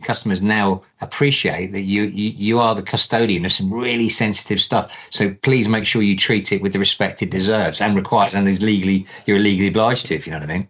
customers now appreciate that you are the custodian of some really sensitive stuff. So please make sure you treat it with the respect it deserves and requires, and you're legally obliged to, if you know what I mean.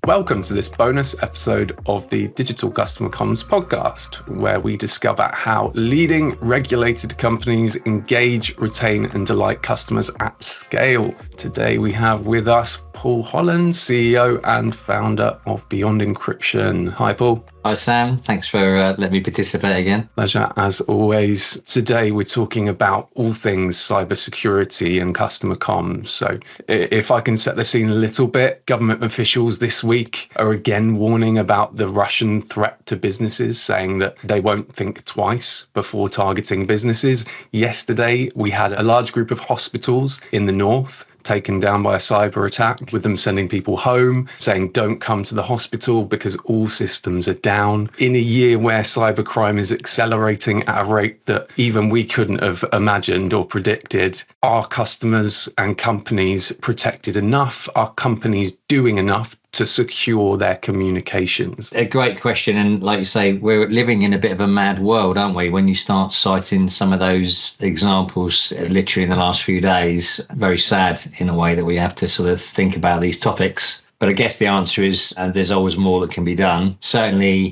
Welcome to this bonus episode of the Digital Customer Comms podcast, where we discover how leading regulated companies engage, retain, and delight customers at scale. Today we have with us Paul Holland, CEO and founder of Beyond Encryption. Hi, Paul. Hi, Sam. Thanks for letting me participate again. Pleasure, as always. Today, we're talking about all things cybersecurity and customer comms. So if I can set the scene a little bit, government officials this week are again warning about the Russian threat to businesses, saying that they won't think twice before targeting businesses. Yesterday, we had a large group of hospitals in the north taken down by a cyber attack, with them sending people home, saying don't come to the hospital because all systems are down. In a year where cybercrime is accelerating at a rate that even we couldn't have imagined or predicted, are customers and companies protected enough? Are companies doing enough to secure their communications? A great question. And like you say, we're living in a bit of a mad world, aren't we? When you start citing some of those examples literally in the last few days, very sad in a way that we have to sort of think about these topics. But I guess the answer is there's always more that can be done. Certainly,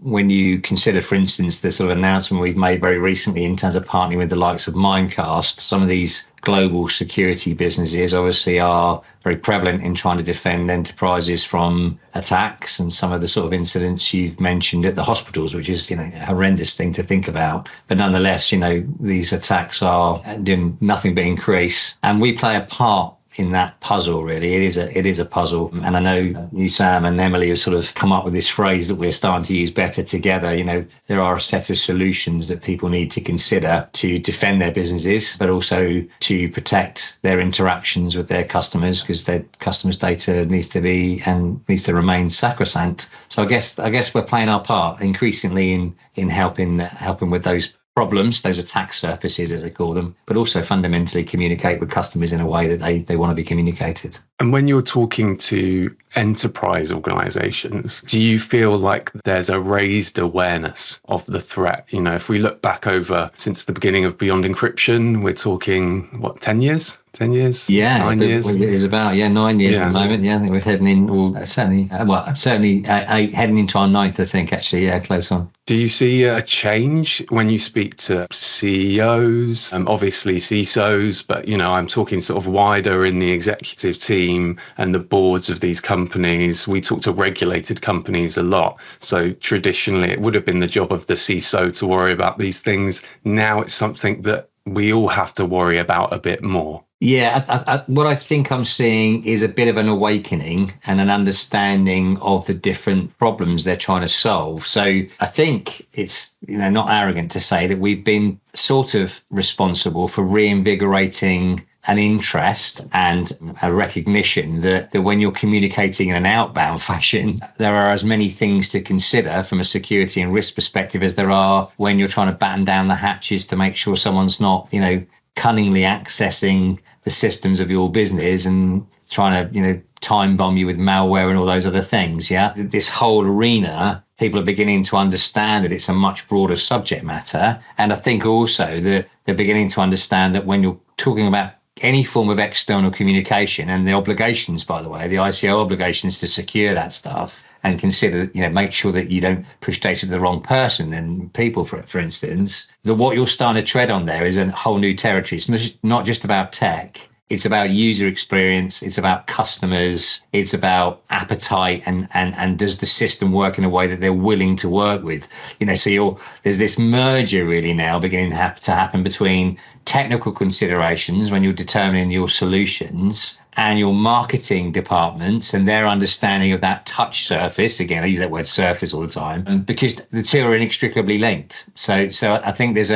when you consider, for instance, the sort of announcement we've made very recently in terms of partnering with the likes of Mimecast, some of these global security businesses obviously are very prevalent in trying to defend enterprises from attacks and some of the sort of incidents you've mentioned at the hospitals, which is, a horrendous thing to think about. But nonetheless, these attacks are doing nothing but increase. And we play a part in that puzzle, really. It is a puzzle. And I know you, Sam, and Emily have sort of come up with this phrase that we're starting to use better together. There are a set of solutions that people need to consider to defend their businesses, but also to protect their interactions with their customers, because their customers' data needs to remain sacrosanct. So I guess we're playing our part increasingly in helping with those problems, those attack surfaces, as they call them, but also fundamentally communicate with customers in a way that they want to be communicated. And when you're talking to enterprise organizations, do you feel like there's a raised awareness of the threat? If we look back over since the beginning of Beyond Encryption, we're talking, 10 years? 10 years? Yeah, 9 years? It was about 9 years at the moment. Yeah, I think we're heading in, certainly heading into our ninth, I think, actually. Yeah, close on. Do you see a change when you speak to CEOs, obviously CISOs, but, I'm talking sort of wider in the executive team and the boards of these companies? We talk to regulated companies a lot. So traditionally, it would have been the job of the CISO to worry about these things. Now it's something that we all have to worry about a bit more. Yeah, what I think I'm seeing is a bit of an awakening and an understanding of the different problems they're trying to solve. So I think it's not arrogant to say that we've been sort of responsible for reinvigorating an interest and a recognition that when you're communicating in an outbound fashion, there are as many things to consider from a security and risk perspective as there are when you're trying to batten down the hatches to make sure someone's not, cunningly accessing the systems of your business and trying to, time bomb you with malware and all those other things. Yeah. This whole arena, people are beginning to understand that it's a much broader subject matter. And I think also that they're beginning to understand that when you're talking about any form of external communication and the obligations, by the way, the ICO obligations to secure that stuff and consider, make sure that you don't push data to the wrong person and people, for instance, that what you're starting to tread on there is a whole new territory. It's not just about tech. It's about user experience. It's about customers. It's about appetite and does the system work in a way that they're willing to work with? So there's this merger really now beginning to happen between technical considerations when you're determining your solutions and your marketing departments and their understanding of that touch surface. Again, I use that word surface all the time because the two are inextricably linked. So I think there's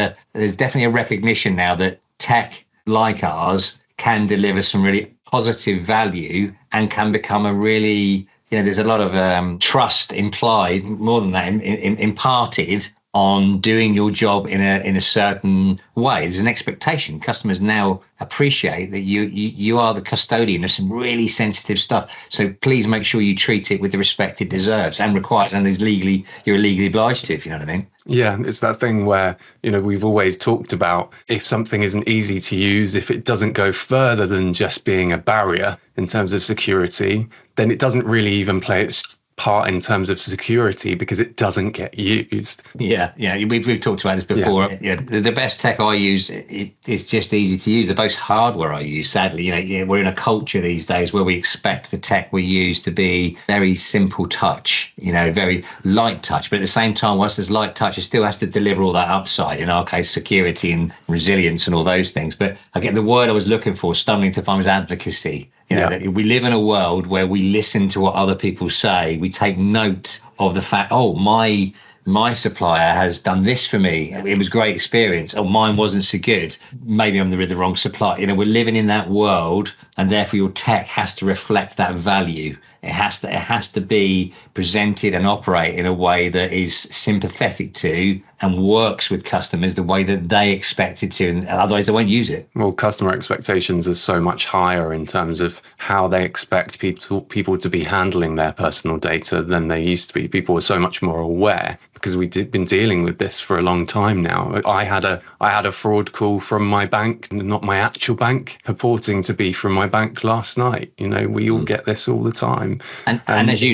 definitely a recognition now that tech like ours can deliver some really positive value and can become a really, there's a lot of trust implied, more than that, imparted on doing your job in a certain way. There's an expectation. Customers now appreciate that you are the custodian of some really sensitive stuff. So please make sure you treat it with the respect it deserves and requires, and you're legally obliged to, if you know what I mean. Yeah, it's that thing where, we've always talked about if something isn't easy to use, if it doesn't go further than just being a barrier in terms of security, then it doesn't really even play its part in terms of security because it doesn't get used. Yeah, we've talked about this before. Yeah, the best tech I use is just easy to use. The most hardware I use, sadly, we're in a culture these days where we expect the tech we use to be very simple touch, very light touch. But at the same time, whilst there's light touch, it still has to deliver all that upside. In our case, security and resilience and all those things. But again, the word I was looking for, stumbling to find, was advocacy. That we live in a world where we listen to what other people say. We take note of the fact, my supplier has done this for me. It was a great experience. Oh, mine wasn't so good. Maybe I'm the wrong supplier. We're living in that world, and therefore your tech has to reflect that value. It has to be presented and operate in a way that is sympathetic to and works with customers the way that they expect it to, and otherwise they won't use it. Well, customer expectations are so much higher in terms of how they expect people to be handling their personal data than they used to be. People are so much more aware because we've been dealing with this for a long time now. I had a fraud call from my bank, not my actual bank, purporting to be from my bank last night. We all get this all the time. And as you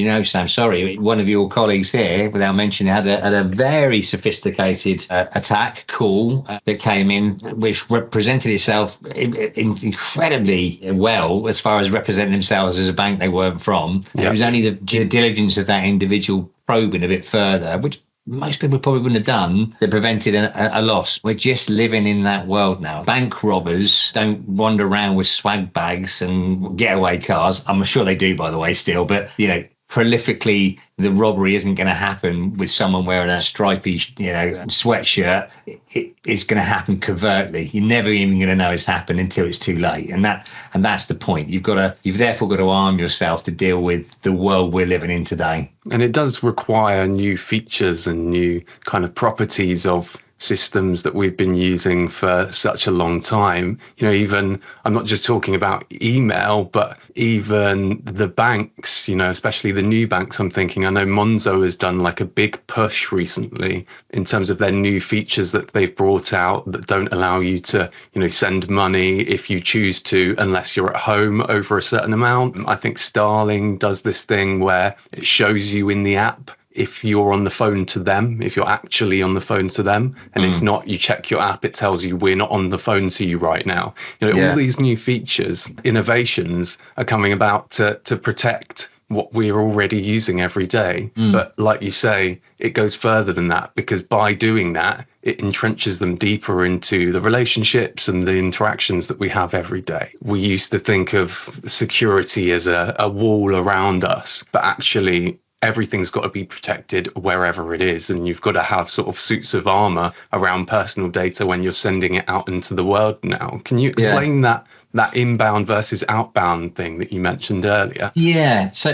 know, Sam, sorry, one of your colleagues here, without mentioning, had a very sophisticated attack call that came in, which represented itself incredibly well as far as representing themselves as a bank they weren't from. Yep. It was only the due diligence of that individual probing a bit further, which most people probably wouldn't have done, that prevented a loss. We're just living in that world now. Bank robbers don't wander around with swag bags and getaway cars. I'm sure they do, by the way, still, but prolifically, the robbery isn't going to happen with someone wearing a stripy, sweatshirt. It's going to happen covertly. You're never even going to know it's happened until it's too late. And that's the point. You've therefore got to arm yourself to deal with the world we're living in today. And it does require new features and new kind of properties of systems that we've been using for such a long time. Even, I'm not just talking about email, but even the banks, especially the new banks. I'm thinking, I know Monzo has done like a big push recently in terms of their new features that they've brought out that don't allow you to, send money if you choose to, unless you're at home over a certain amount. I think Starling does this thing where it shows you in the app if you're on the phone to them, if you're actually on the phone to them. And if not, you check your app, it tells you we're not on the phone to you right now. All these new features, innovations are coming about to protect what we're already using every day. But like you say, it goes further than that, because by doing that, it entrenches them deeper into the relationships and the interactions that we have every day. We used to think of security as a wall around us, but actually everything's got to be protected wherever it is. And you've got to have sort of suits of armor around personal data when you're sending it out into the world now. Can you explain that inbound versus outbound thing that you mentioned earlier? Yeah. So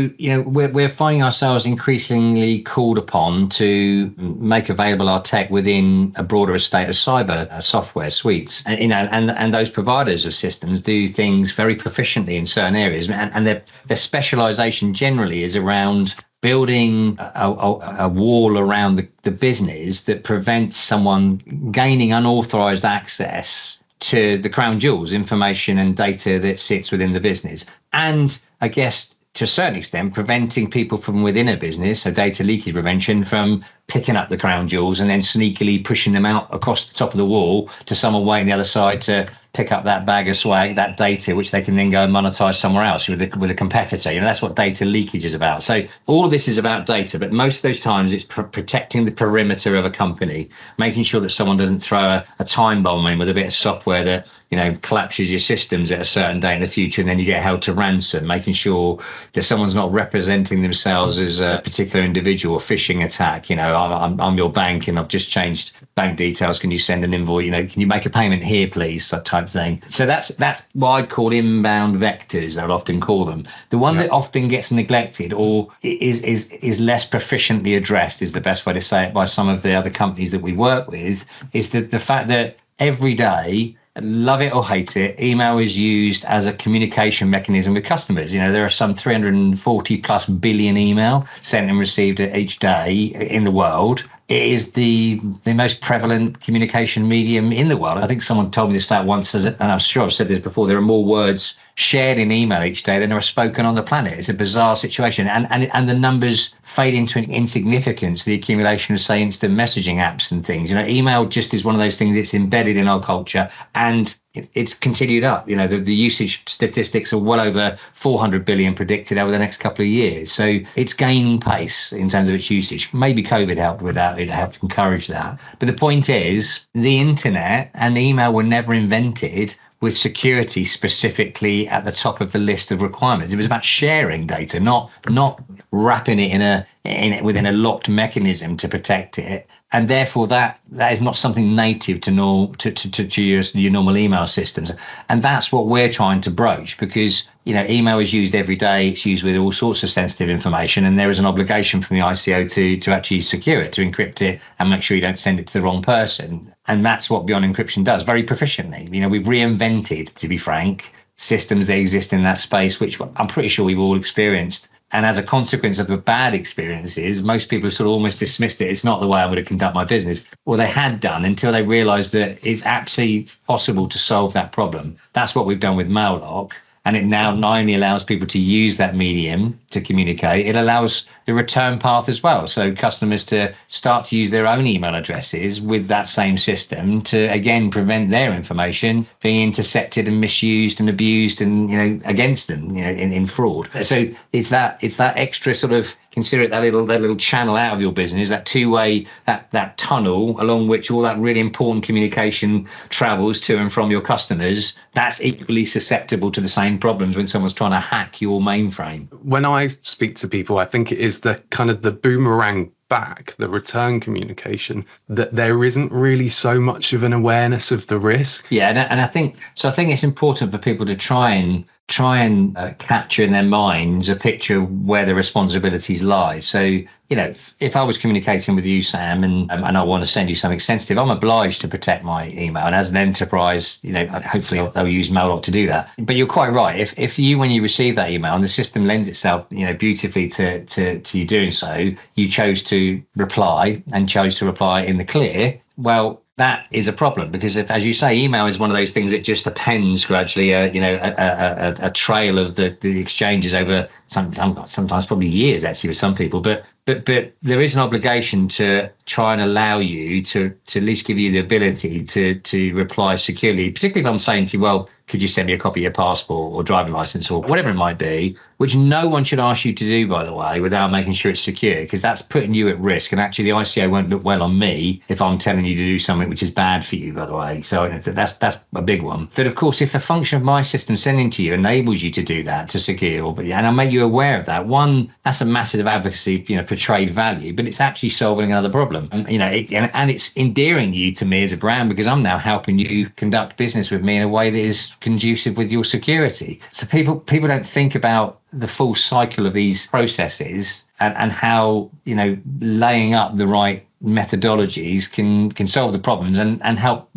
we're finding ourselves increasingly called upon to make available our tech within a broader estate of cyber software suites. And those providers of systems do things very proficiently in certain areas, and their specialization generally is around building a wall around the business that prevents someone gaining unauthorized access to the crown jewels, information and data that sits within the business. And I guess to a certain extent, preventing people from within a business, so data leakage prevention, from picking up the crown jewels and then sneakily pushing them out across the top of the wall to someone waiting the other side to pick up that bag of swag, that data, which they can then go and monetize somewhere else with a competitor. That's what data leakage is about. So all of this is about data, but most of those times it's protecting the perimeter of a company, making sure that someone doesn't throw a time bomb in with a bit of software that collapses your systems at a certain day in the future, and then you get held to ransom, making sure that someone's not representing themselves as a particular individual, a phishing attack. I'm your bank and I've just changed bank details, can you send an invoice, can you make a payment here, please, that type of thing. So that's what I'd call inbound vectors, I'd often call them. The one that often gets neglected or is less proficiently addressed, is the best way to say it, by some of the other companies that we work with, is the fact that every day, love it or hate it, email is used as a communication mechanism with customers. There are some 340 plus billion email sent and received each day in the world. It is the most prevalent communication medium in the world. I think someone told me this stat once, and I'm sure I've said this before, there are more words shared in email each day than are spoken on the planet. It's a bizarre situation. And the numbers fade into insignificance, the accumulation of, say, instant messaging apps and things. Email just is one of those things that's embedded in our culture, and it's continued up. The usage statistics are well over 400 billion predicted over the next couple of years. So it's gaining pace in terms of its usage. Maybe COVID helped with that. It helped encourage that. But the point is, the internet and email were never invented with security specifically at the top of the list of requirements. It was about sharing data, not wrapping it within a locked mechanism to protect it. And therefore, that is not something native to your normal email systems. And that's what we're trying to broach, because email is used every day. It's used with all sorts of sensitive information, and there is an obligation from the ICO to actually secure it, to encrypt it, and make sure you don't send it to the wrong person. And that's what Beyond Encryption does very proficiently. We've reinvented, to be frank, systems that exist in that space, which I'm pretty sure we've all experienced. And as a consequence of the bad experiences, most people have sort of almost dismissed it. It's not the way I'm going to conduct my business. Well, they had done, until they realized that it's absolutely possible to solve that problem. That's what we've done with Maillock. And it now not only allows people to use that medium to communicate, it allows the return path as well. So customers to start to use their own email addresses with that same system to, again, prevent their information being intercepted and misused and abused and, against them, in fraud. So it's that extra sort of, consider it that little channel out of your business, that two-way, that tunnel along which all that really important communication travels to and from your customers. That's equally susceptible to the same problems when someone's trying to hack your mainframe. When I speak to people, I think it is the kind of the boomerang back, the return communication, that there isn't really so much of an awareness of the risk. Yeah, and I think it's important for people to try and capture in their minds a picture of where the responsibilities lie. So, if I was communicating with you, Sam, and I want to send you something sensitive, I'm obliged to protect my email. And as an enterprise, hopefully they'll use Maillock to do that. But you're quite right. If you, when you receive that email, and the system lends itself, beautifully to you doing so, you chose to reply and chose to reply in the clear, well, that is a problem, because as you say, email is one of those things that just appends gradually, a trail of the exchanges over sometimes probably years, actually, with some people. But there is an obligation to try and allow you to at least give you the ability to reply securely, particularly if I'm saying to you, well, could you send me a copy of your passport or driving license or whatever it might be, which no one should ask you to do, by the way, without making sure it's secure, because that's putting you at risk. And actually, the ICO won't look well on me if I'm telling you to do something which is bad for you, by the way. So that's a big one. But of course, if the function of my system sending to you enables you to do that, to secure, and I make you aware of that, one, that's a massive advocacy, portrayed value, but it's actually solving another problem. And it's endearing you to me as a brand, because I'm now helping you conduct business with me in a way that is conducive with your security. So people don't think about the full cycle of these processes and how, laying up the right methodologies can solve the problems and help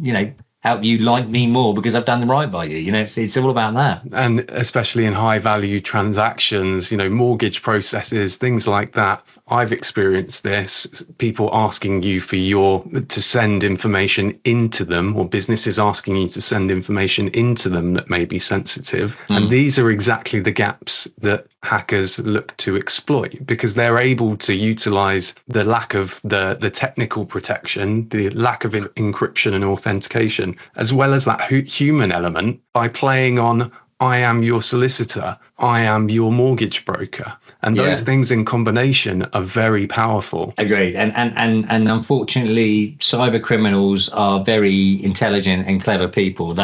you like me more because I've done the right by you. It's all about that. And especially in high value transactions, mortgage processes, things like that. I've experienced this, people asking you to send information into them, or businesses asking you to send information into them that may be sensitive. And these are exactly the gaps that hackers look to exploit, because they're able to utilize the lack of the technical protection, the lack of encryption and authentication, as well as that human element, by playing on I am your solicitor, I am your mortgage broker. And those things in combination are very powerful. Agreed. And unfortunately, cyber criminals are very intelligent and clever people.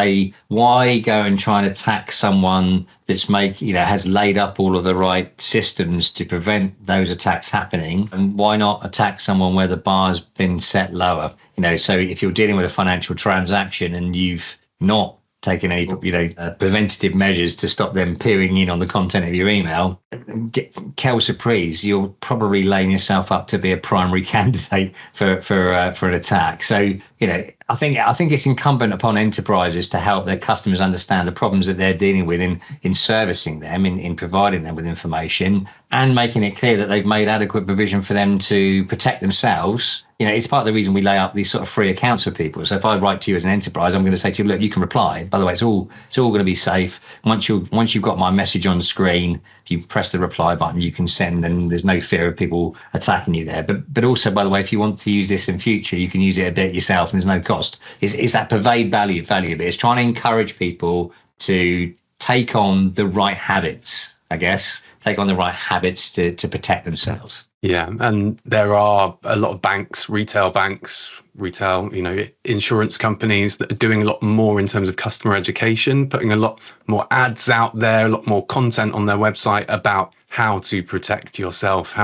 Why go and try and attack someone that's has laid up all of the right systems to prevent those attacks happening? And why not attack someone where the bar's been set lower? So if you're dealing with a financial transaction and you've not taken any preventative measures to stop them peering in on the content of your email, quelle surprise, you're probably laying yourself up to be a primary candidate for an attack. So I think it's incumbent upon enterprises to help their customers understand the problems that they're dealing with in servicing them, in providing them with information, and making it clear that they've made adequate provision for them to protect themselves. It's part of the reason we lay up these sort of free accounts for people. So if I write to you as an enterprise, I'm going to say to you, look, you can reply. By the way, it's all going to be safe. Once you've got my message on the screen, if you press the reply button, you can send, and there's no fear of people attacking you there. But also, by the way, if you want to use this in future, you can use it a bit yourself, and there's no cost. Is that pervade value of it? It's trying to encourage people to take on the right habits, I guess, to protect themselves. Yeah, and there are a lot of banks, retail, insurance companies that are doing a lot more in terms of customer education, putting a lot more ads out there, a lot more content on their website about how to protect yourself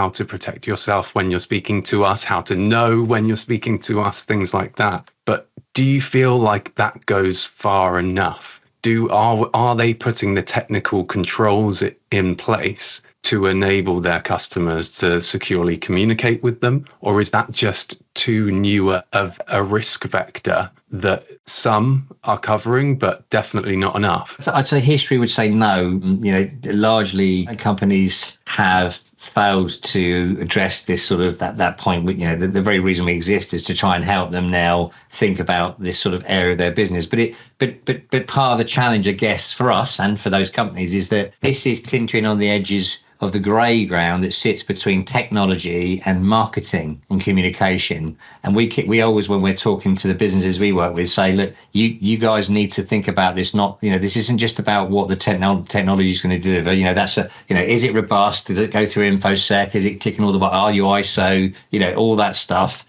when you're speaking to us, how to know when you're speaking to us, things like that. But do you feel like that goes far enough? Are they putting the technical controls in place to enable their customers to securely communicate with them? Or is that just too new of a risk vector that some are covering, but definitely not enough? I'd say history would say no. Largely companies have failed to address this sort of that point. The very reason we exist is to try and help them now think about this sort of area of their business. But part of the challenge, I guess, for us and for those companies is that this is tinkering on the edges of the grey ground that sits between technology and marketing and communication. And we always, when we're talking to the businesses we work with, say, look, you guys need to think about this. This isn't just about what the technology is going to deliver. Is it robust? Does it go through InfoSec? Is it ticking all the, are you ISO? All that stuff.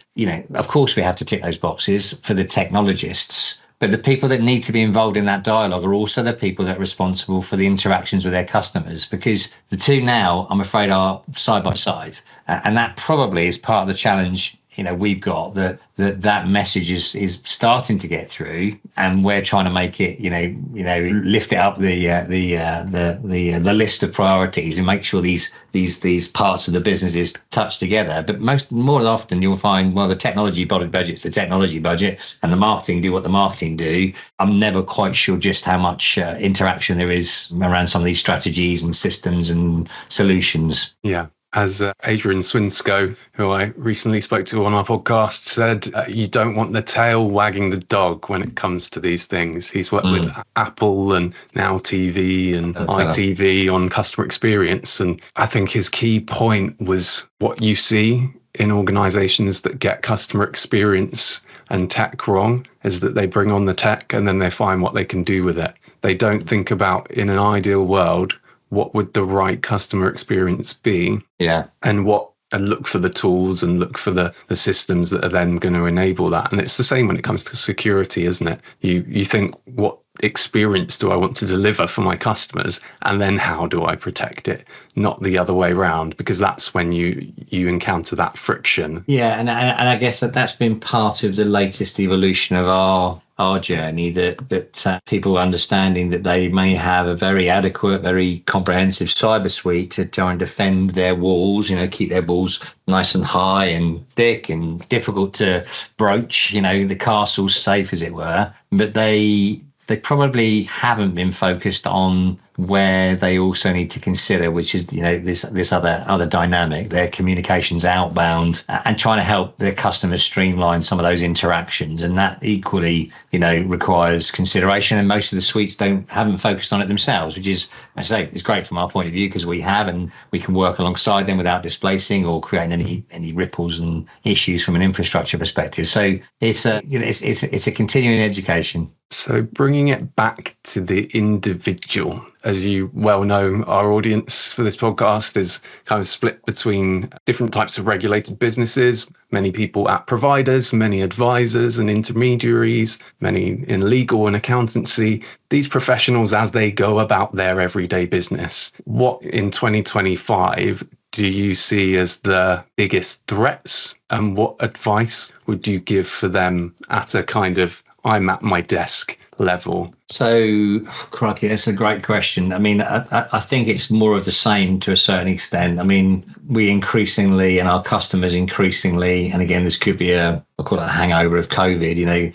Of course we have to tick those boxes for the technologists. But the people that need to be involved in that dialogue are also the people that are responsible for the interactions with their customers, because the two now, I'm afraid, are side by side. And that probably is part of the challenge we've got, that message is starting to get through, and we're trying to make it, lift it up the list of priorities and make sure these parts of the business is touched together. But more often you'll find, well, the technology budget's the technology budget, and the marketing do what the marketing do. I'm never quite sure just how much interaction there is around some of these strategies and systems and solutions. Yeah. As Adrian Swinscoe, who I recently spoke to on our podcast, said, you don't want the tail wagging the dog when it comes to these things. He's worked with Apple and Now TV and ITV on customer experience. And I think his key point was what you see in organizations that get customer experience and tech wrong is that they bring on the tech and then they find what they can do with it. They don't think about, in an ideal world, what would the right customer experience be? Yeah. And look for the tools and look for the systems that are then going to enable that. And it's the same when it comes to security, isn't it? You think, what experience do I want to deliver for my customers? And then how do I protect it? Not the other way around, because that's when you encounter that friction. Yeah. And I guess that's been part of the latest evolution of our journey, that people understanding that they may have a very adequate, very comprehensive cyber suite to try and defend their walls, keep their walls nice and high and thick and difficult to broach, the castle's safe, as it were. But they probably haven't been focused on where they also need to consider, which is this other dynamic, their communications outbound, and trying to help their customers streamline some of those interactions. And that equally requires consideration, and most of the suites haven't focused on it themselves, which is, I say, is great from our point of view, because we have, and we can work alongside them without displacing or creating any ripples and issues from an infrastructure perspective. So it's a continuing education. So bringing it back to the individual, as you well know, our audience for this podcast is kind of split between different types of regulated businesses, many people at providers, many advisors and intermediaries, many in legal and accountancy. These professionals, as they go about their everyday business, what in 2025 do you see as the biggest threats, and what advice would you give for them at a kind of I'm at my desk level? So, crikey, that's a great question. I mean, I think it's more of the same to a certain extent. I mean, we increasingly, and our customers increasingly, and again, this could be I'll call it a hangover of COVID,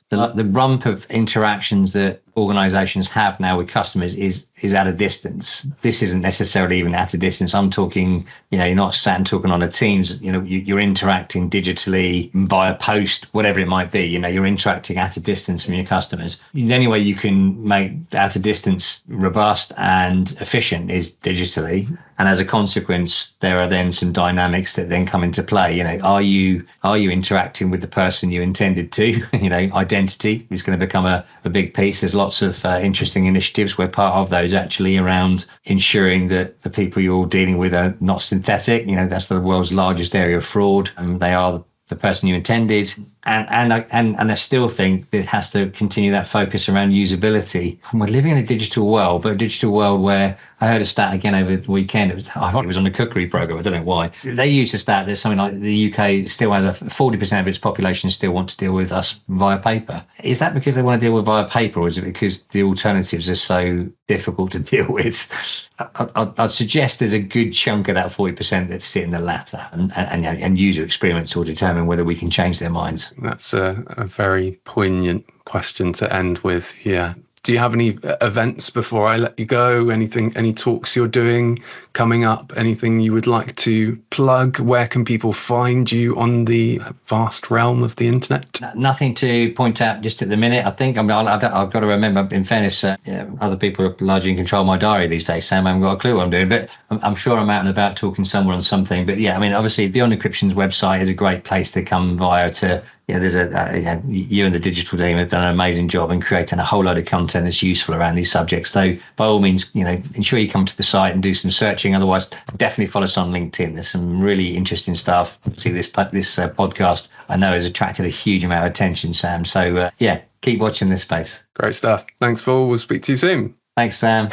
the rump of interactions that organizations have now with customers is at a distance. This isn't necessarily even at a distance. I'm talking, you're not sat and talking on a Teams, you're interacting digitally via post, whatever it might be, you're interacting at a distance from your customers. The only way you can make at a distance robust and efficient is digitally. And as a consequence, there are then some dynamics that then come into play. Are you interacting with the person you intended to? Identity is going to become a big piece. There's lots of interesting initiatives where part of those actually around ensuring that the people you're dealing with are not synthetic. That's the world's largest area of fraud, and they are the person you intended. And I still think it has to continue that focus around usability. We're living in a digital world, but a digital world where I heard a stat again over the weekend. I thought it was on the cookery program. I don't know why. They used a stat that something like the UK still has 40% of its population still want to deal with us via paper. Is that because they want to deal with via paper, or is it because the alternatives are so difficult to deal with? I'd suggest there's a good chunk of that 40% that sit in the latter, and user experience will determine whether we can change their minds. That's a very poignant question to end with. Yeah. Do you have any events before I let you go? Any talks you're doing coming up? Anything you would like to plug? Where can people find you on the vast realm of the internet? Nothing to point out just at the minute. I think I've got to remember, in fairness, other people are largely in control of my diary these days, Sam. I haven't got a clue what I'm doing, but I'm sure I'm out and about talking somewhere on something. But yeah, I mean, obviously, Beyond Encryption's website is a great place to come via to. There's you and the digital team have done an amazing job in creating a whole load of content that's useful around these subjects. So by all means, ensure you come to the site and do some searching. Otherwise, definitely follow us on LinkedIn. There's some really interesting stuff. See, this podcast I know has attracted a huge amount of attention, Sam. So keep watching this space. Great stuff. Thanks, Paul. We'll speak to you soon. Thanks, Sam.